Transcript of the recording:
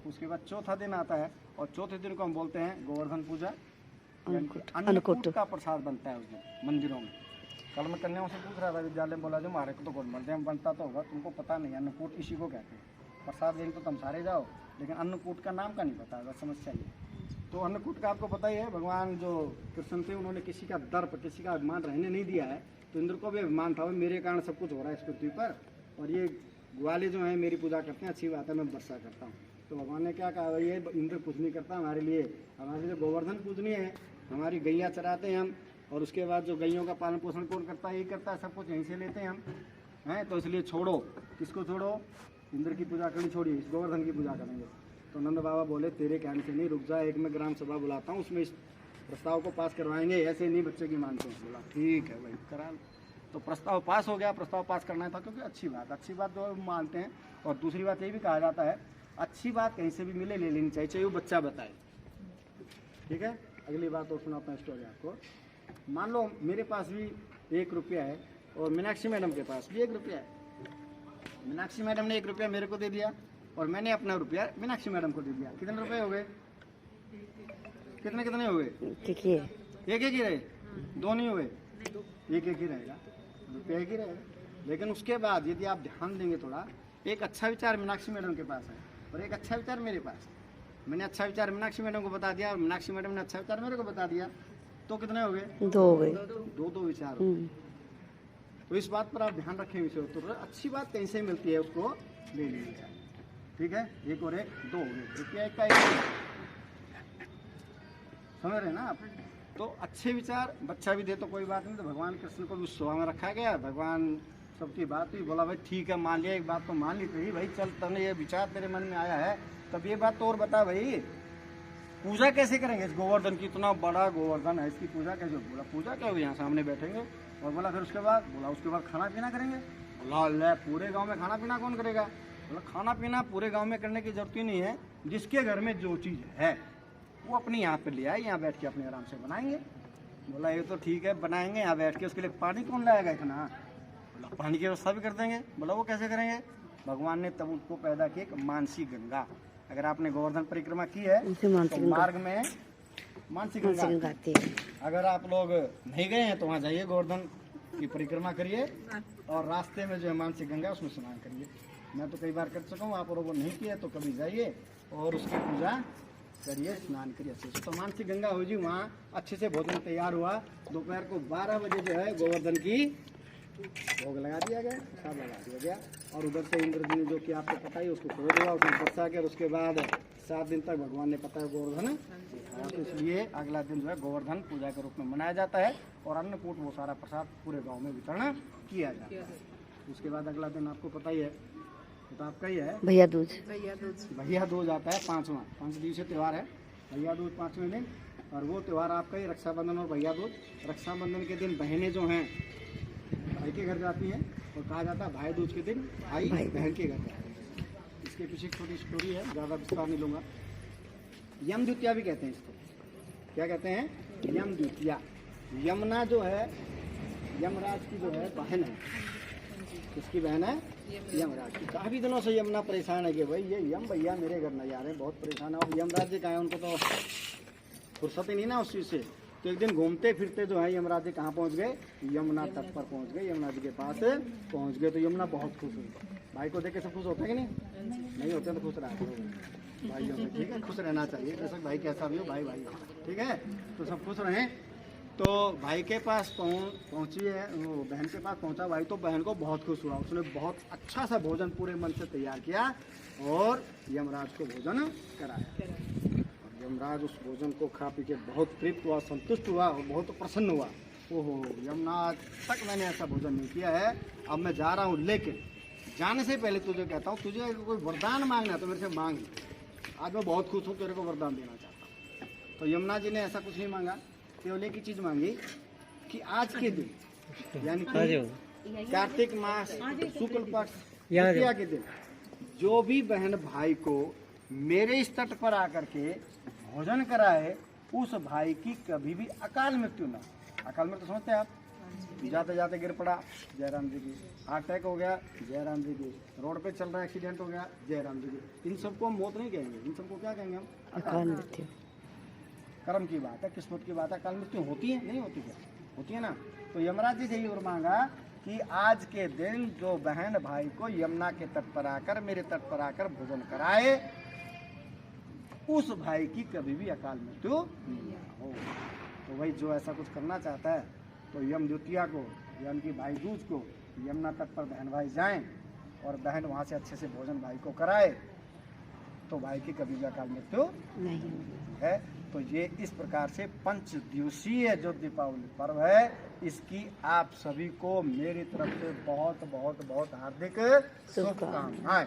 उसके बाद चौथा दिन आता है और चौथे दिन को हम बोलते हैं गोवर्धन पूजा, अन्नकूट का प्रसाद बनता है उस दिन मंदिरों में। कल मैं कन्याओं से पूछ रहा था विद्यालय में, बोला जो हमारे को तो कौन बनते हैं, बनता तो होगा, तुमको पता नहीं, अन्नकूट इसी को कहते हैं। प्रसाद लेने तो तुम सारे जाओ, लेकिन अन्नकूट का नाम का नहीं पता, बस समस्या ये। तो अन्नकूट का आपको पता ही है, भगवान जो कृष्ण थे उन्होंने किसी का दर्प, किसी का अभिमान रहने नहीं दिया है। तो इंद्र को भी अभिमान था, मेरे कारण सब कुछ हो रहा है इस पृथ्वी पर, और ये ग्वाले जो हैं मेरी पूजा करते हैं, अच्छी बात है, मैं वर्षा करता हूँ। तो भगवान ने क्या कहा, ये इंद्र कुछ नहीं करता हमारे लिए, हमारे लिए गोवर्धन पूजनीय है, हमारी गैया चराते हैं हम, और उसके बाद जो गैयों का पालन पोषण कौन करता है, यही करता है, सब कुछ यहीं से लेते हैं हम, हैं। तो इसलिए छोड़ो, किसको छोड़ो, इंद्र की पूजा करनी छोड़िए, इस गोवर्धन की पूजा करेंगे। तो नंद बाबा बोले तेरे कहने से नहीं, रुक जा, एक मैं ग्राम सभा बुलाता हूँ, उसमें इस प्रस्ताव को पास करवाएंगे, ऐसे नहीं बच्चे की मानते हैं। बोला ठीक है भाई करा। तो प्रस्ताव पास हो गया, प्रस्ताव पास करना था क्योंकि अच्छी बात जो मानते हैं। और दूसरी बात ये भी कहा जाता है, अच्छी बात कहीं से भी मिले ले लेनी चाहिए, चाहे वो बच्चा बताए। ठीक है, अगली बात और सुनाता हूँ स्टोरी आपको। मान लो मेरे पास भी 1 रुपया है और मीनाक्षी मैडम के पास भी 1 रुपया है। मीनाक्षी मैडम ने 1 रुपया मेरे को दे दिया और मैंने अपना रुपया मीनाक्षी मैडम को दे दिया। कितने रुपए हो गए, कितने हो गए, एक ही रहे, 2 नहीं हुए, एक ही रहेगा, रुपया एक ही रहेगा। लेकिन उसके बाद यदि आप ध्यान देंगे थोड़ा, एक अच्छा विचार मीनाक्षी मैडम के पास है और एक अच्छा विचार मेरे पास। मैंने अच्छा विचार मीनाक्षी मैडम को बता दिया और मीनाक्षी मैडम ने अच्छा विचार मेरे को बता दिया, तो कितने हो गए, 2 हो गए, दो विचार हो गए। तो इस बात पर आप ध्यान रखें विषय। तो अच्छी बात कहीं से मिलती है उसको ले लेनी चाहिए। ठीक है, 1 और 1 2 हो गए, रुपया 1 का 1, समझ रहे हैं ना आप। तो अच्छे विचार बच्चा भी दे तो कोई बात नहीं, तो भगवान कृष्ण को भी सभा में रखा गया, भगवान सबकी बात हुई, बोला भाई ठीक है मान लिया, एक बात तो मान ली थी भाई, चल तने ये विचार तेरे मन में आया है, तब ये बात तो और बता भाई, पूजा कैसे करेंगे इस गोवर्धन की, इतना बड़ा गोवर्धन है, इसकी पूजा कैसे। बोला पूजा क्या होगी, यहाँ सामने बैठेंगे। और बोला फिर उसके बाद, बोला उसके बाद खाना पीना करेंगे। बोला ले पूरे गांव में खाना पीना कौन करेगा। बोला खाना पीना पूरे गांव में करने की जरूरत ही नहीं है, जिसके घर में जो चीज़ है वो अपनी यहाँ पे ले आए, यहाँ बैठ के अपने आराम से बनाएंगे। बोला ये तो ठीक है बनाएंगे यहाँ बैठ के, उसके लिए पानी कौन लाएगा इतना। बोला पानी की व्यवस्था भी कर देंगे। बोला वो कैसे करेंगे। भगवान ने तब उसको पैदा की एक मानसी गंगा। अगर आपने गोवर्धन परिक्रमा की है तो मार्ग में मानसी गंगा आती है। अगर आप लोग नहीं गए हैं तो वहाँ जाइए, गोवर्धन की परिक्रमा करिए और रास्ते में जो है मानसी गंगा उसमें स्नान करिए। मैं तो कई बार कर चुका हूँ, आप लोगों ने नहीं किया तो कभी जाइए और उसकी पूजा करिए, स्नान करिए अच्छे से। तो मानसी गंगा हो जी, वहाँ अच्छे से भोजन तैयार हुआ। दोपहर को 12 बजे जो है गोवर्धन की भोग लगा दिया गया, सब लगा दिया गया। और उधर से इंद्र जी ने जो कि आपको पता ही उसको छोड़ दिया, उसने वर्षा किया। उसके बाद 7 दिन तक भगवान ने पता है गोवर्धन, तो इसलिए अगला दिन जो है गोवर्धन पूजा के रूप में मनाया जाता है और अन्नकूट वो सारा प्रसाद पूरे गाँव में वितरण किया जाता है। उसके बाद अगला दिन आपको पता ही है, तो आपका ही है भैया दूज आता है, 5 दिवसीय त्यौहार है भैया दूज, 5वें दिन। और वो त्यौहार आपका ही रक्षाबंधन और भैया दूज। रक्षाबंधन के दिन बहनें जो हैं भाई के घर जाती हैं और कहा जाता है भाई दूज के दिन भाई बहन के घर जाती है। इसके पीछे एक छोटी स्टोरी है, ज़्यादा विस्तार नहीं लूँगा। यम द्वितीया भी कहते हैं इसको, क्या कहते हैं, यम द्वितीया। यमुना जो है यमराज की जो है बहन है, किसकी बहन है, यमराज की। काफ़ी दिनों से यमुना परेशान है कि भाई ये यम भैया मेरे घर न जा रहे हैं, बहुत परेशान है। और यमराज जी कहाँ है, उनको तो फुर्सत ही नहीं ना उस चीज़ से। तो एक दिन घूमते फिरते जो है यमराज जी कहाँ पहुँच गए, यमुना तट पर पहुँच गए, यमुना जी के पास पहुँच गए। तो यमुना बहुत खुश हुई। भाई को देख के सब खुश होते हैं कि नहीं होते, तो खुश रहा भाइयों में, ठीक है, खुश रहना चाहिए, बेशक भाई कैसा भी हो, भाई ठीक है, तो सब खुश रहें। तो भाई के पास पहुंची है, वो बहन के पास पहुंचा भाई, तो बहन को बहुत खुश हुआ, उसने बहुत अच्छा सा भोजन पूरे मन से तैयार किया और यमराज को भोजन कराया। और यमराज उस भोजन को खा पी के बहुत तृप्त हुआ, संतुष्ट हुआ और बहुत प्रसन्न हुआ। ओहो यमराज, तक मैंने ऐसा भोजन नहीं किया है, अब मैं जा रहा हूँ, लेकिन जाने से पहले तुझे कहता हूँ, तुझे कोई वरदान मांगना तो मेरे से मांग। आज मैं बहुत खुश हूँ, तेरे को वरदान देना चाहता हूँ। तो यमुना जी ने ऐसा कुछ नहीं मांगा, केवल एक ही चीज मांगी कि आज के दिन यानी कि कार्तिक मास शुक्ल पक्ष तृतीया के दिन जो भी बहन भाई को मेरे इस तट पर आकर के भोजन कराए, उस भाई की कभी भी अकाल मृत्यु न हो। अकाल मृत्यु समझते हैं आप, जाते जाते गिर पड़ा, जयराम जी की। अटैक हो गया, जयराम जी की। रोड पे चल रहा एक्सीडेंट हो गया, जयराम जी की। इन सबको हम मौत नहीं कहेंगे, इन सबको क्या कहेंगे हम? अकाल मृत्यु। कर्म की बात है, किस्मत की बात है। अकाल मृत्यु होती है, नहीं होती क्या? होती है ना। तो यमराज जी से ही और मांगा कि आज के दिन जो बहन भाई को यमुना के तट पर आकर, मेरे तट पर आकर भोजन कराए, उस भाई की कभी भी अकाल मृत्यु नहीं हो। तो वही जो ऐसा कुछ करना चाहता है तो यम द्वितीया को, यानी कि भाई दूज को यमुना तट पर बहन भाई जाएं और बहन वहाँ से अच्छे से भोजन भाई को कराए, तो भाई की कभी भी अकाल मृत्यु नहीं है। तो ये इस प्रकार से 5 दिवसीय जो दीपावली पर्व है, इसकी आप सभी को मेरी तरफ से बहुत बहुत बहुत हार्दिक शुभकामनाएं।